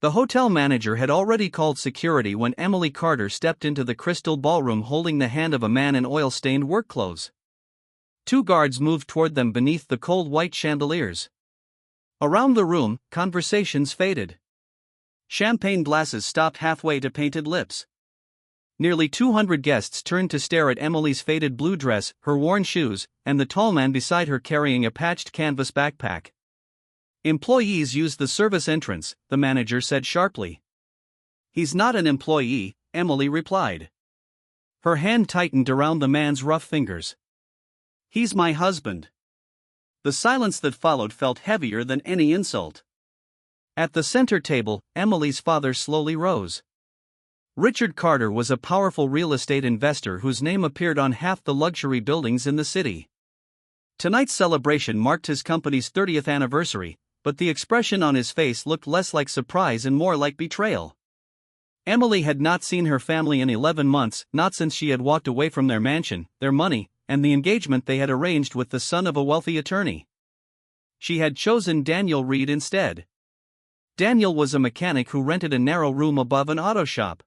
The hotel manager had already called security when Emily Carter stepped into the crystal ballroom holding the hand of a man in oil-stained work clothes. Two guards moved toward them beneath the cold white chandeliers. Around the room, conversations faded. Champagne glasses stopped halfway to painted lips. Nearly 200 guests turned to stare at Emily's faded blue dress, her worn shoes, and the tall man beside her carrying a patched canvas backpack. "Employees use the service entrance," the manager said sharply. "He's not an employee," Emily replied. Her hand tightened around the man's rough fingers. "He's my husband." The silence that followed felt heavier than any insult. At the center table, Emily's father slowly rose. Richard Carter was a powerful real estate investor whose name appeared on half the luxury buildings in the city. Tonight's celebration marked his company's 30th anniversary, but the expression on his face looked less like surprise and more like betrayal. Emily had not seen her family in 11 months, not since she had walked away from their mansion, their money, and the engagement they had arranged with the son of a wealthy attorney. She had chosen Daniel Reed instead. Daniel was a mechanic who rented a narrow room above an auto shop.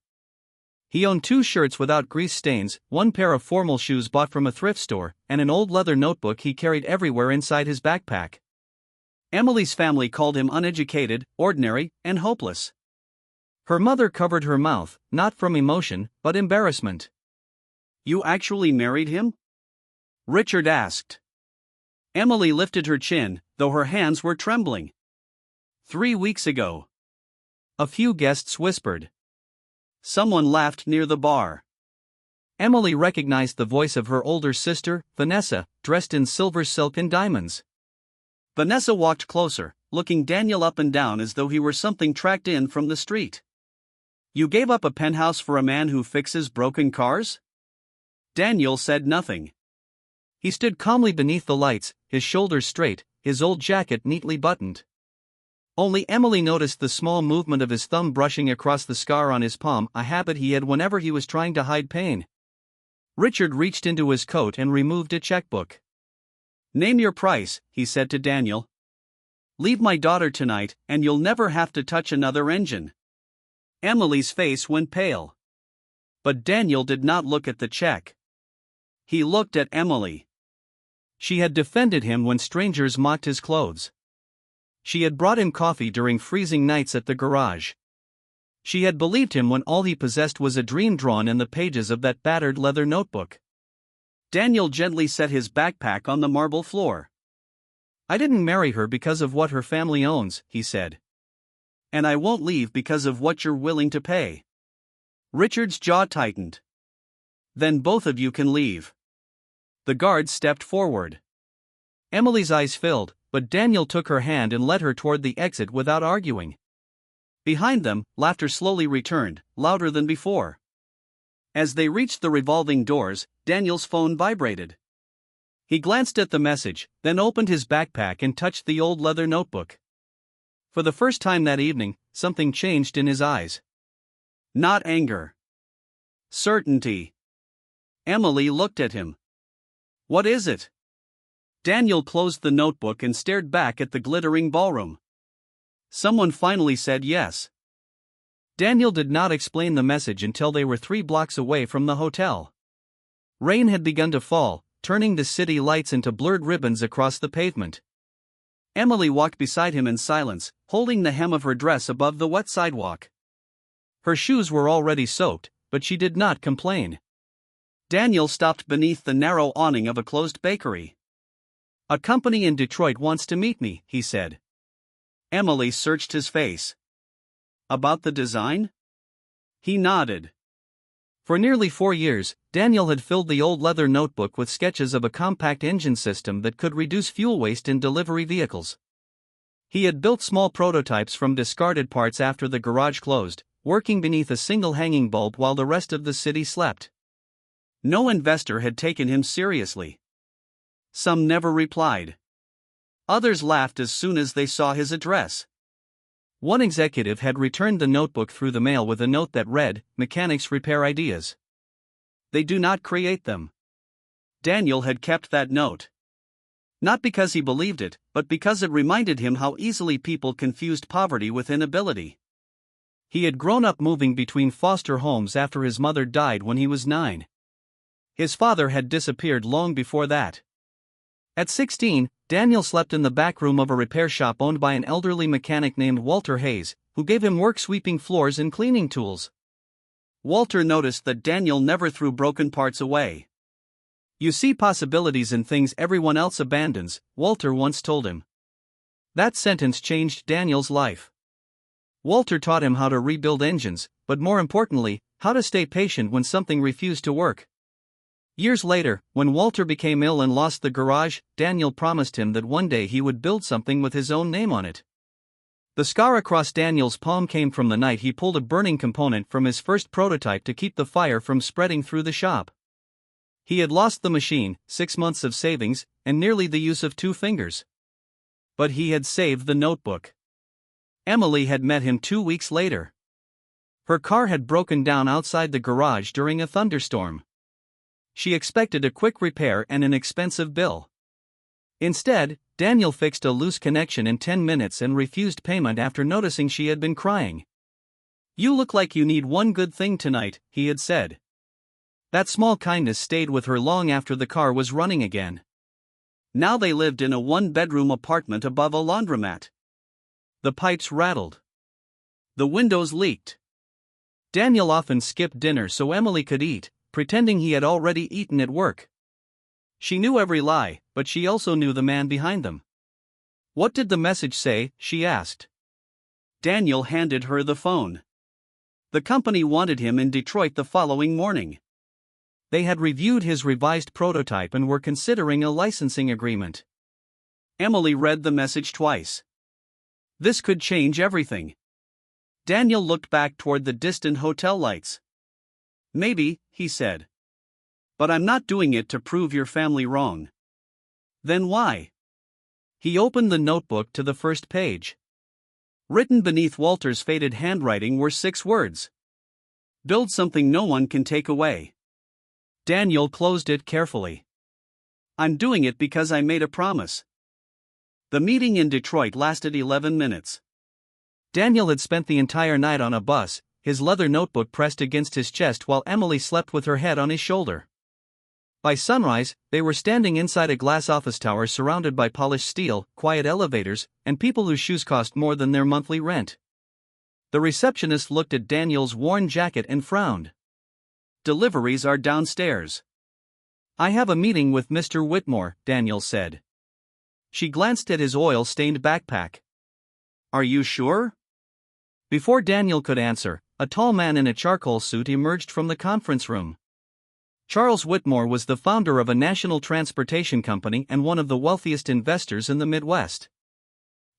He owned 2 shirts without grease stains, 1 pair of formal shoes bought from a thrift store, and an old leather notebook he carried everywhere inside his backpack. Emily's family called him uneducated, ordinary, and hopeless. Her mother covered her mouth, not from emotion, but embarrassment. "You actually married him?" Richard asked. Emily lifted her chin, though her hands were trembling. 3 weeks ago. A few guests whispered. Someone laughed near the bar. Emily recognized the voice of her older sister, Vanessa, dressed in silver silk and diamonds. Vanessa walked closer, looking Daniel up and down as though he were something tracked in from the street. "You gave up a penthouse for a man who fixes broken cars?" Daniel said nothing. He stood calmly beneath the lights, his shoulders straight, his old jacket neatly buttoned. Only Emily noticed the small movement of his thumb brushing across the scar on his palm, a habit he had whenever he was trying to hide pain. Richard reached into his coat and removed a checkbook. "Name your price," he said to Daniel. "Leave my daughter tonight, and you'll never have to touch another engine." Emily's face went pale. But Daniel did not look at the check. He looked at Emily. She had defended him when strangers mocked his clothes. She had brought him coffee during freezing nights at the garage. She had believed him when all he possessed was a dream drawn in the pages of that battered leather notebook. Daniel gently set his backpack on the marble floor. "I didn't marry her because of what her family owns," he said. "And I won't leave because of what you're willing to pay." Richard's jaw tightened. "Then both of you can leave." The guard stepped forward. Emily's eyes filled, but Daniel took her hand and led her toward the exit without arguing. Behind them, laughter slowly returned, louder than before. As they reached the revolving doors, Daniel's phone vibrated. He glanced at the message, then opened his backpack and touched the old leather notebook. For the first time that evening, something changed in his eyes. Not anger. Certainty. Emily looked at him. "What is it?" Daniel closed the notebook and stared back at the glittering ballroom. Someone finally said yes. Daniel did not explain the message until they were 3 blocks away from the hotel. Rain had begun to fall, turning the city lights into blurred ribbons across the pavement. Emily walked beside him in silence, holding the hem of her dress above the wet sidewalk. Her shoes were already soaked, but she did not complain. Daniel stopped beneath the narrow awning of a closed bakery. "A company in Detroit wants to meet me," he said. Emily searched his face. "About the design?" He nodded. For nearly 4 years, Daniel had filled the old leather notebook with sketches of a compact engine system that could reduce fuel waste in delivery vehicles. He had built small prototypes from discarded parts after the garage closed, working beneath a single hanging bulb while the rest of the city slept. No investor had taken him seriously. Some never replied. Others laughed as soon as they saw his address. One executive had returned the notebook through the mail with a note that read, "Mechanics repair ideas. They do not create them." Daniel had kept that note. Not because he believed it, but because it reminded him how easily people confused poverty with inability. He had grown up moving between foster homes after his mother died when he was 9. His father had disappeared long before that. At 16, Daniel slept in the back room of a repair shop owned by an elderly mechanic named Walter Hayes, who gave him work sweeping floors and cleaning tools. Walter noticed that Daniel never threw broken parts away. "You see possibilities in things everyone else abandons," Walter once told him. That sentence changed Daniel's life. Walter taught him how to rebuild engines, but more importantly, how to stay patient when something refused to work. Years later, when Walter became ill and lost the garage, Daniel promised him that one day he would build something with his own name on it. The scar across Daniel's palm came from the night he pulled a burning component from his first prototype to keep the fire from spreading through the shop. He had lost the machine, 6 months of savings, and nearly the use of 2 fingers. But he had saved the notebook. Emily had met him 2 weeks later. Her car had broken down outside the garage during a thunderstorm. She expected a quick repair and an expensive bill. Instead, Daniel fixed a loose connection in 10 minutes and refused payment after noticing she had been crying. "You look like you need one good thing tonight," he had said. That small kindness stayed with her long after the car was running again. Now they lived in a 1-bedroom apartment above a laundromat. The pipes rattled. The windows leaked. Daniel often skipped dinner so Emily could eat, pretending he had already eaten at work. She knew every lie, but she also knew the man behind them. "What did the message say?" she asked. Daniel handed her the phone. The company wanted him in Detroit the following morning. They had reviewed his revised prototype and were considering a licensing agreement. Emily read the message twice. This could change everything. Daniel looked back toward the distant hotel lights. "Maybe," he said. "But I'm not doing it to prove your family wrong." "Then why?" He opened the notebook to the first page. Written beneath Walter's faded handwriting were 6 words. "Build something no one can take away." Daniel closed it carefully. "I'm doing it because I made a promise." The meeting in Detroit lasted 11 minutes. Daniel had spent the entire night on a bus, his leather notebook pressed against his chest while Emily slept with her head on his shoulder. By sunrise, they were standing inside a glass office tower surrounded by polished steel, quiet elevators, and people whose shoes cost more than their monthly rent. The receptionist looked at Daniel's worn jacket and frowned. "Deliveries are downstairs." "I have a meeting with Mr. Whitmore," Daniel said. She glanced at his oil-stained backpack. "Are you sure?" Before Daniel could answer, a tall man in a charcoal suit emerged from the conference room. Charles Whitmore was the founder of a national transportation company and one of the wealthiest investors in the Midwest.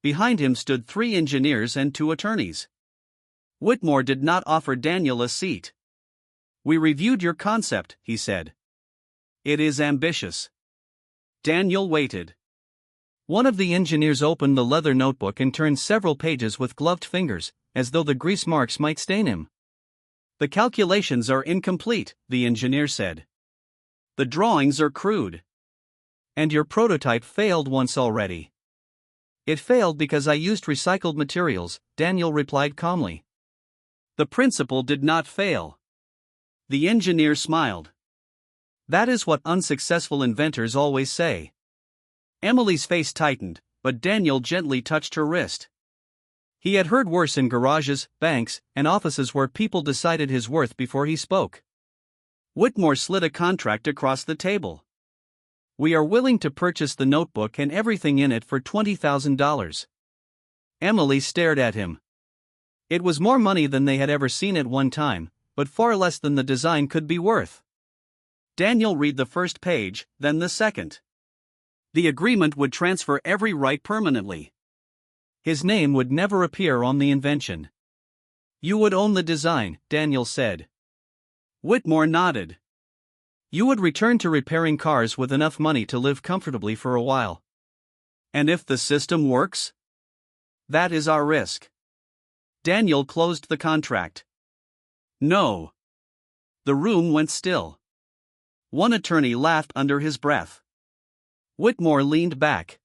Behind him stood 3 engineers and 2 attorneys. Whitmore did not offer Daniel a seat. "We reviewed your concept," he said. "It is ambitious." Daniel waited. One of the engineers opened the leather notebook and turned several pages with gloved fingers, as though the grease marks might stain him. "The calculations are incomplete," the engineer said. "The drawings are crude." "And your prototype failed once already." "It failed because I used recycled materials," Daniel replied calmly. "The principle did not fail." The engineer smiled. "That is what unsuccessful inventors always say." Emily's face tightened, but Daniel gently touched her wrist. He had heard worse in garages, banks, and offices where people decided his worth before he spoke. Whitmore slid a contract across the table. "We are willing to purchase the notebook and everything in it for $20,000. Emily stared at him. It was more money than they had ever seen at one time, but far less than the design could be worth. Daniel read the first page, then the second. The agreement would transfer every right permanently. His name would never appear on the invention. "You would own the design," Daniel said. Whitmore nodded. "You would return to repairing cars with enough money to live comfortably for a while." "And if the system works?" "That is our risk." Daniel closed the contract. "No." The room went still. One attorney laughed under his breath. Whitmore leaned back.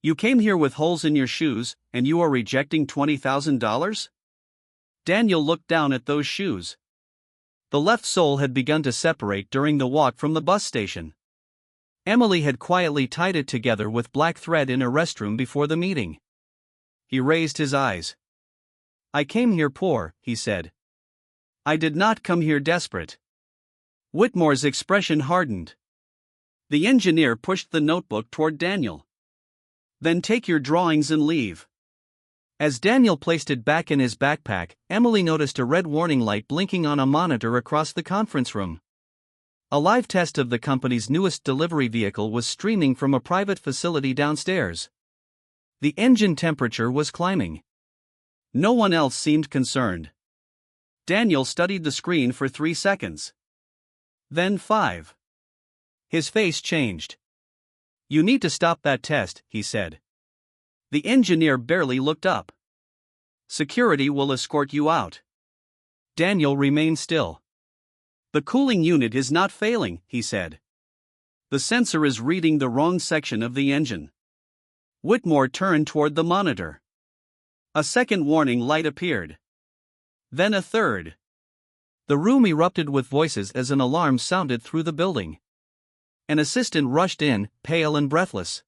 "You came here with holes in your shoes, and you are rejecting $20,000? Daniel looked down at those shoes. The left sole had begun to separate during the walk from the bus station. Emily had quietly tied it together with black thread in her restroom before the meeting. He raised his eyes. "I came here poor," he said. "I did not come here desperate." Whitmore's expression hardened. The engineer pushed the notebook toward Daniel. "Then take your drawings and leave." As Daniel placed it back in his backpack, Emily noticed a red warning light blinking on a monitor across the conference room. A live test of the company's newest delivery vehicle was streaming from a private facility downstairs. The engine temperature was climbing. No one else seemed concerned. Daniel studied the screen for 3 seconds. Then 5. His face changed. "You need to stop that test," he said. The engineer barely looked up. "Security will escort you out." Daniel remained still. "The cooling unit is not failing," he said. "The sensor is reading the wrong section of the engine." Whitmore turned toward the monitor. A second warning light appeared. Then a third. The room erupted with voices as an alarm sounded through the building. An assistant rushed in, pale and breathless.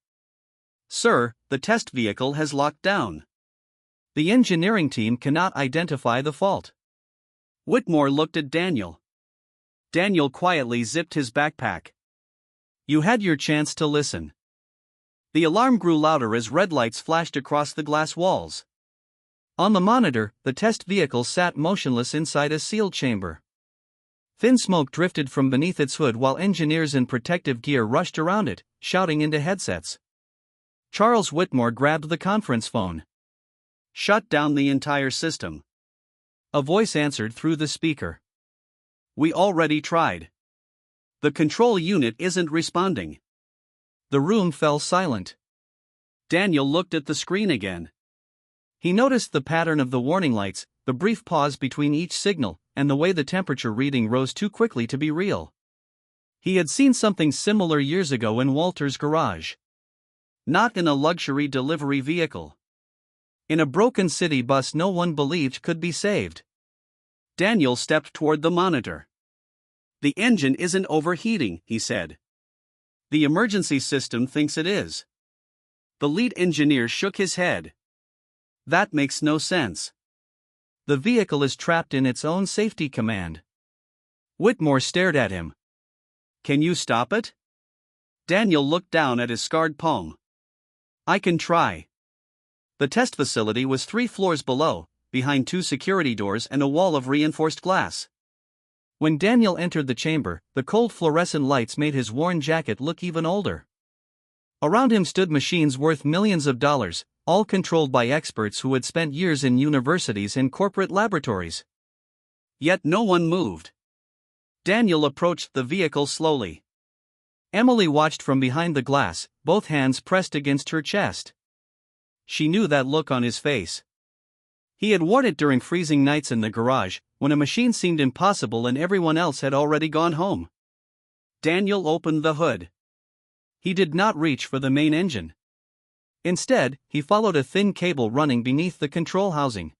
"Sir, the test vehicle has locked down. The engineering team cannot identify the fault." Whitmore looked at Daniel. Daniel quietly zipped his backpack. "You had your chance to listen." The alarm grew louder as red lights flashed across the glass walls. On the monitor, the test vehicle sat motionless inside a sealed chamber. Thin smoke drifted from beneath its hood while engineers in protective gear rushed around it, shouting into headsets. Charles Whitmore grabbed the conference phone. "Shut down the entire system." A voice answered through the speaker. "We already tried. The control unit isn't responding." The room fell silent. Daniel looked at the screen again. He noticed the pattern of the warning lights, the brief pause between each signal, and the way the temperature reading rose too quickly to be real. He had seen something similar years ago in Walter's garage. Not in a luxury delivery vehicle. In a broken city bus no one believed could be saved. Daniel stepped toward the monitor. "The engine isn't overheating," he said. "The emergency system thinks it is." The lead engineer shook his head. "That makes no sense. The vehicle is trapped in its own safety command." Whitmore stared at him. "Can you stop it?" Daniel looked down at his scarred palm. "I can try." The test facility was 3 floors below, behind 2 security doors and a wall of reinforced glass. When Daniel entered the chamber, the cold fluorescent lights made his worn jacket look even older. Around him stood machines worth millions of dollars, all controlled by experts who had spent years in universities and corporate laboratories. Yet no one moved. Daniel approached the vehicle slowly. Emily watched from behind the glass, both hands pressed against her chest. She knew that look on his face. He had worn it during freezing nights in the garage, when a machine seemed impossible and everyone else had already gone home. Daniel opened the hood. He did not reach for the main engine. Instead, he followed a thin cable running beneath the control housing.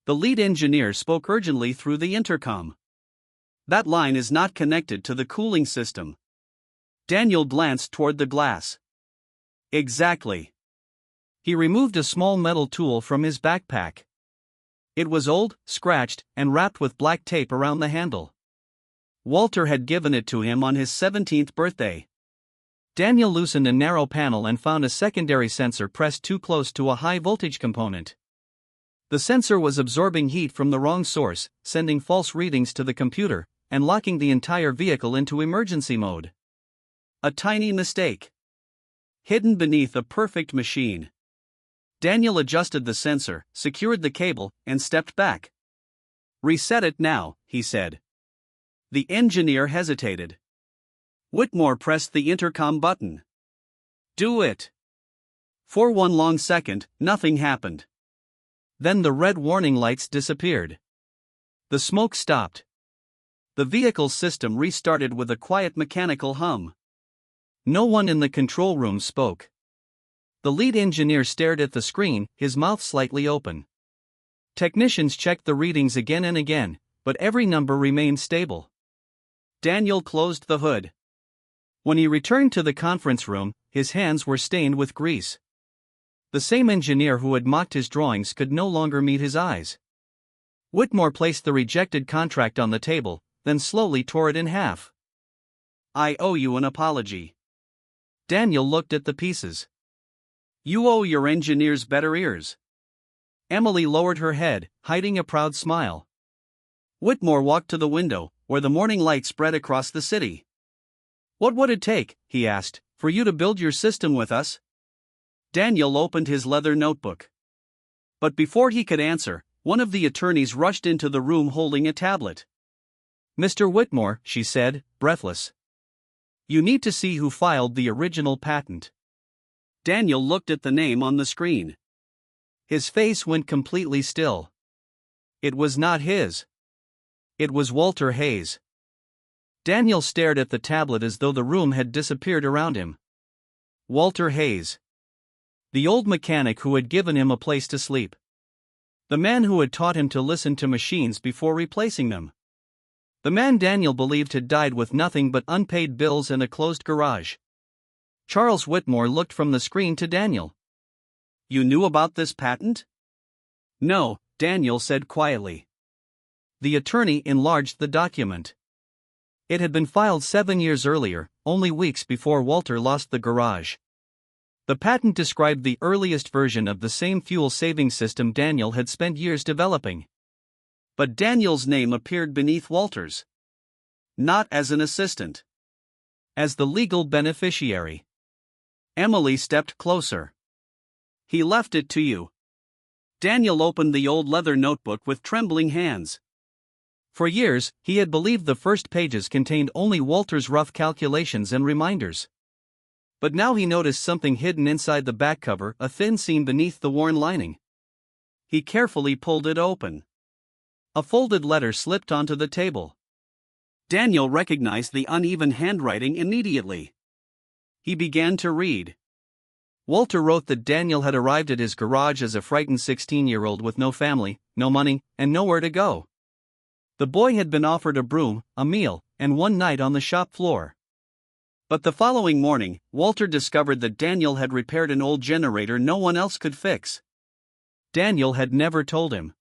The lead engineer spoke urgently through the intercom. "That line is not connected to the cooling system." Daniel glanced toward the glass. "Exactly." He removed a small metal tool from his backpack. It was old, scratched, and wrapped with black tape around the handle. Walter had given it to him on his 17th birthday. Daniel loosened a narrow panel and found a secondary sensor pressed too close to a high-voltage component. The sensor was absorbing heat from the wrong source, sending false readings to the computer, and locking the entire vehicle into emergency mode. A tiny mistake. Hidden beneath a perfect machine. Daniel adjusted the sensor, secured the cable, and stepped back. "Reset it now," he said. The engineer hesitated. Whitmore pressed the intercom button. "Do it." For one long second, nothing happened. Then the red warning lights disappeared. The smoke stopped. The vehicle's system restarted with a quiet mechanical hum. No one in the control room spoke. The lead engineer stared at the screen, his mouth slightly open. Technicians checked the readings again and again, but every number remained stable. Daniel closed the hood. When he returned to the conference room, his hands were stained with grease. The same engineer who had mocked his drawings could no longer meet his eyes. Whitmore placed the rejected contract on the table, then slowly tore it in half. "I owe you an apology." Daniel looked at the pieces. "You owe your engineers better ears." Emily lowered her head, hiding a proud smile. Whitmore walked to the window, where the morning light spread across the city. "What would it take," he asked, "for you to build your system with us?" Daniel opened his leather notebook. But before he could answer, one of the attorneys rushed into the room holding a tablet. "Mr. Whitmore," she said, breathless. "You need to see who filed the original patent." Daniel looked at the name on the screen. His face went completely still. It was not his. It was Walter Hayes. Daniel stared at the tablet as though the room had disappeared around him. Walter Hayes. The old mechanic who had given him a place to sleep. The man who had taught him to listen to machines before replacing them. The man Daniel believed had died with nothing but unpaid bills and a closed garage. Charles Whitmore looked from the screen to Daniel. "You knew about this patent?" "No," Daniel said quietly. The attorney enlarged the document. It had been filed 7 years earlier, only weeks before Walter lost the garage. The patent described the earliest version of the same fuel-saving system Daniel had spent years developing. But Daniel's name appeared beneath Walter's. Not as an assistant. As the legal beneficiary. Emily stepped closer. "He left it to you." Daniel opened the old leather notebook with trembling hands. For years, he had believed the first pages contained only Walter's rough calculations and reminders. But now he noticed something hidden inside the back cover, a thin seam beneath the worn lining. He carefully pulled it open. A folded letter slipped onto the table. Daniel recognized the uneven handwriting immediately. He began to read. Walter wrote that Daniel had arrived at his garage as a frightened 16-year-old with no family, no money, and nowhere to go. The boy had been offered a broom, a meal, and one night on the shop floor. But the following morning, Walter discovered that Daniel had repaired an old generator no one else could fix. Daniel had never told him.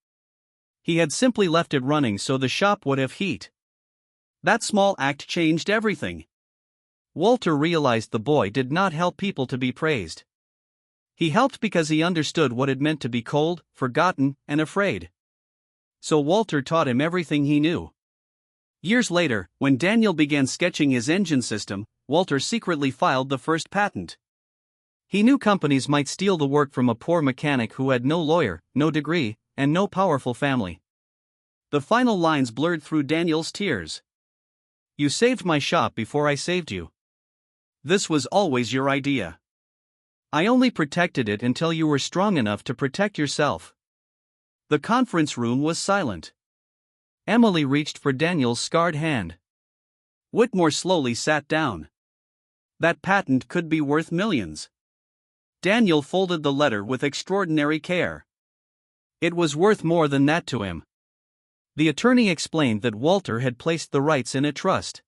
He had simply left it running so the shop would have heat. That small act changed everything. Walter realized the boy did not help people to be praised. He helped because he understood what it meant to be cold, forgotten, and afraid. So Walter taught him everything he knew. Years later, when Daniel began sketching his engine system, Walter secretly filed the first patent. He knew companies might steal the work from a poor mechanic who had no lawyer, no degree, and no powerful family. The final lines blurred through Daniel's tears. "You saved my shop before I saved you. This was always your idea. I only protected it until you were strong enough to protect yourself." The conference room was silent. Emily reached for Daniel's scarred hand. Whitmore slowly sat down. That patent could be worth millions. Daniel folded the letter with extraordinary care. It was worth more than that to him. The attorney explained that Walter had placed the rights in a trust.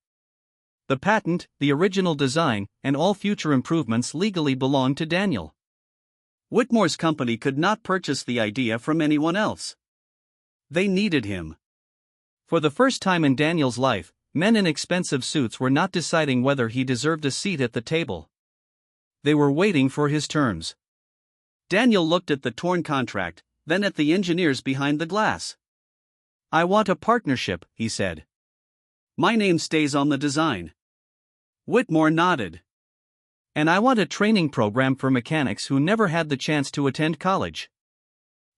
The patent, the original design, and all future improvements legally belonged to Daniel. Whitmore's company could not purchase the idea from anyone else. They needed him. For the first time in Daniel's life, men in expensive suits were not deciding whether he deserved a seat at the table. They were waiting for his terms. Daniel looked at the torn contract, then at the engineers behind the glass. "I want a partnership," he said. "My name stays on the design." Whitmore nodded. "And I want a training program for mechanics who never had the chance to attend college."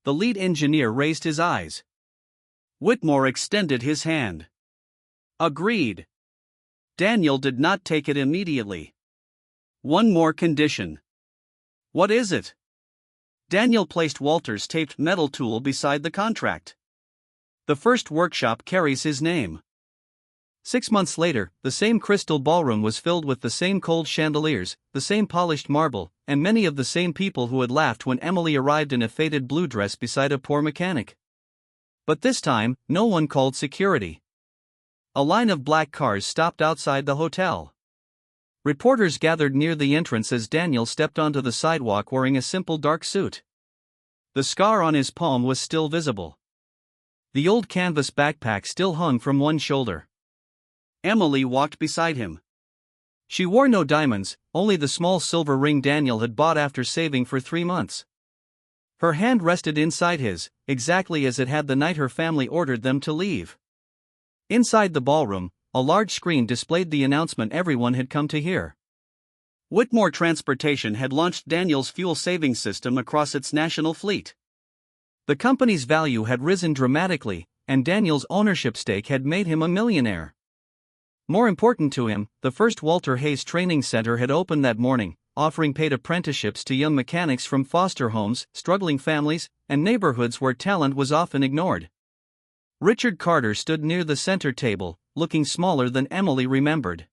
The lead engineer raised his eyes. Whitmore extended his hand. "Agreed." Daniel did not take it immediately. "One more condition." "What is it?" Daniel placed Walter's taped metal tool beside the contract. "The first workshop carries his name." 6 months later, the same crystal ballroom was filled with the same cold chandeliers, the same polished marble, and many of the same people who had laughed when Emily arrived in a faded blue dress beside a poor mechanic. But this time, no one called security. A line of black cars stopped outside the hotel. Reporters gathered near the entrance as Daniel stepped onto the sidewalk wearing a simple dark suit. The scar on his palm was still visible. The old canvas backpack still hung from one shoulder. Emily walked beside him. She wore no diamonds, only the small silver ring Daniel had bought after saving for 3 months. Her hand rested inside his, exactly as it had the night her family ordered them to leave. Inside the ballroom, a large screen displayed the announcement everyone had come to hear. Whitmore Transportation had launched Daniel's fuel saving system across its national fleet. The company's value had risen dramatically, and Daniel's ownership stake had made him a millionaire. More important to him, the first Walter Hayes Training Center had opened that morning, offering paid apprenticeships to young mechanics from foster homes, struggling families, and neighborhoods where talent was often ignored. Richard Carter stood near the center table, looking smaller than Emily remembered.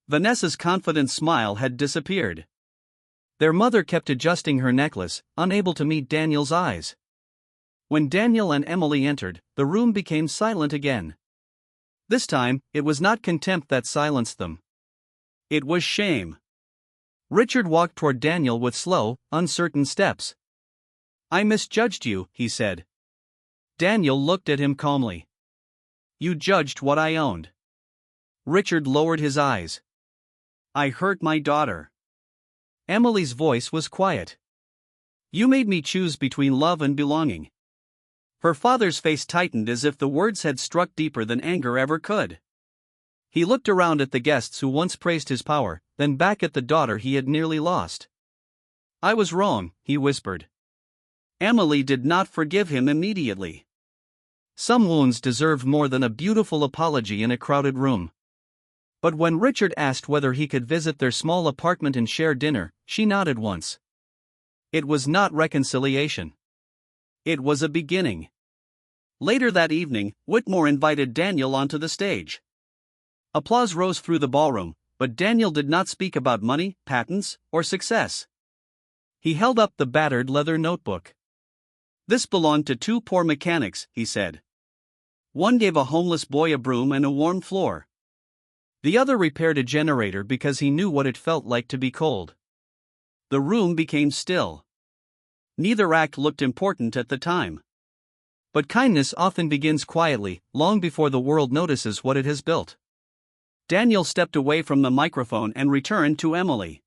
Vanessa's confident smile had disappeared. Their mother kept adjusting her necklace, unable to meet Daniel's eyes. When Daniel and Emily entered, the room became silent again. This time, it was not contempt that silenced them. It was shame. Richard walked toward Daniel with slow, uncertain steps. "I misjudged you," he said. Daniel looked at him calmly. "You judged what I owned." Richard lowered his eyes. "I hurt my daughter." Emily's voice was quiet. "You made me choose between love and belonging." Her father's face tightened as if the words had struck deeper than anger ever could. He looked around at the guests who once praised his power, then back at the daughter he had nearly lost. "I was wrong," he whispered. Emily did not forgive him immediately. Some wounds deserved more than a beautiful apology in a crowded room. But when Richard asked whether he could visit their small apartment and share dinner, she nodded once. It was not reconciliation. It was a beginning. Later that evening, Whitmore invited Daniel onto the stage. Applause rose through the ballroom, but Daniel did not speak about money, patents, or success. He held up the battered leather notebook. "This belonged to 2 poor mechanics," he said. "One gave a homeless boy a broom and a warm floor. The other repaired a generator because he knew what it felt like to be cold." The room became still. Neither act looked important at the time. But kindness often begins quietly, long before the world notices what it has built. Daniel stepped away from the microphone and returned to Emily.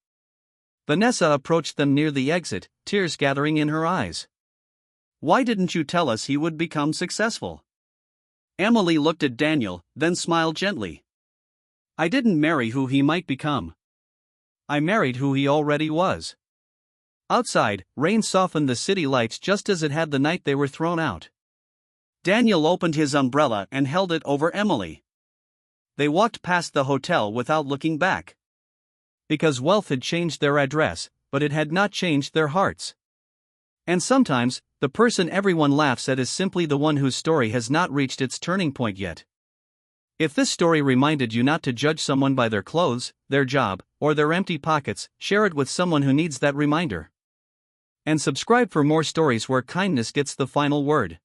Vanessa approached them near the exit, tears gathering in her eyes. "Why didn't you tell us he would become successful?" Emily looked at Daniel, then smiled gently. "I didn't marry who he might become. I married who he already was." Outside, rain softened the city lights just as it had the night they were thrown out. Daniel opened his umbrella and held it over Emily. They walked past the hotel without looking back. Because wealth had changed their address, but it had not changed their hearts. And sometimes, the person everyone laughs at is simply the one whose story has not reached its turning point yet. If this story reminded you not to judge someone by their clothes, their job, or their empty pockets, share it with someone who needs that reminder. And subscribe for more stories where kindness gets the final word.